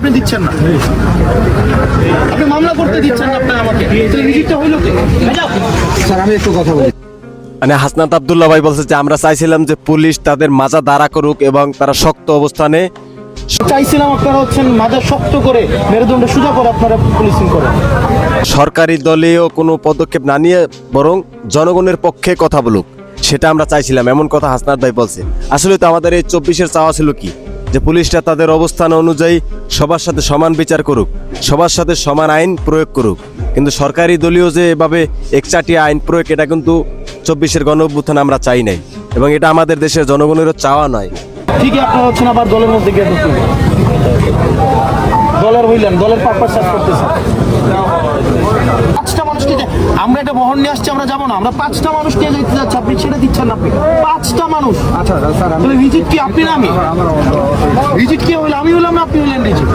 আপনি দিচ্ছেন না, আপনি মামলা করতে দিচ্ছেন না আপনি আমাকে, রিজিকটা হইলো কি? স্যার আমি একটু কথা বলি। মানে হাসনাত আব্দুল্লাহ ভাই বলছে যে আমরা চাইছিলাম যে পুলিশ তাদের মাজা দাঁড়া করুক এবং তারা শক্ত অবস্থানে। চাইছিলাম আপনারা হচ্ছেন মাথা শক্ত করে মেরুদণ্ড সোজা করে আপনারা পুলিশিং করেন। সরকারি দলীয় কোনো পদক্ষেপ না নিয়ে বরং জনগণের পক্ষে কথা বলুক, সেটা আমরা চাইছিলাম, এমন কথা হাসনাত ভাই বলছে। আসলে তো আমাদের এই 24-এর চাওয়া ছিল কি, যে পুলিশটা তাদের অবস্থান অনুযায়ী সবার সাথে সমান বিচার করুক, সবার সাথে সমান আইন প্রয়োগ করুক। কিন্তু সরকারি দলীয় যে এভাবে একচাটিয়া আইন প্রয়োগ, এটা কিন্তু 24-এর গণ অভ্যুত্থানে আমরা চাই নাই, এবং এটা আমাদের দেশের জনগণেরও চাওয়া নয়। ঠিকই আপনারা হচ্ছেন আবার দলের মধ্যে গিয়ে ঢুকলেন, দলের হইলেন, দলের পারপাস শেষ করতেছেন। 5টা মানুষকে আমরা একটা বহন নিয়ে আসছি, আমরা যাবো না, আমরা 5টা মানুষ নিয়ে যেতে যাচ্ছি, আপনি ছেড়ে দিচ্ছেন না। আপনি 5টা মানুষ, আচ্ছা স্যার তাহলে রিজিক কি আপনি না আমি? রিজিক কি হইলো? আমি হইলাম না আপনি হইলেন রিজিক?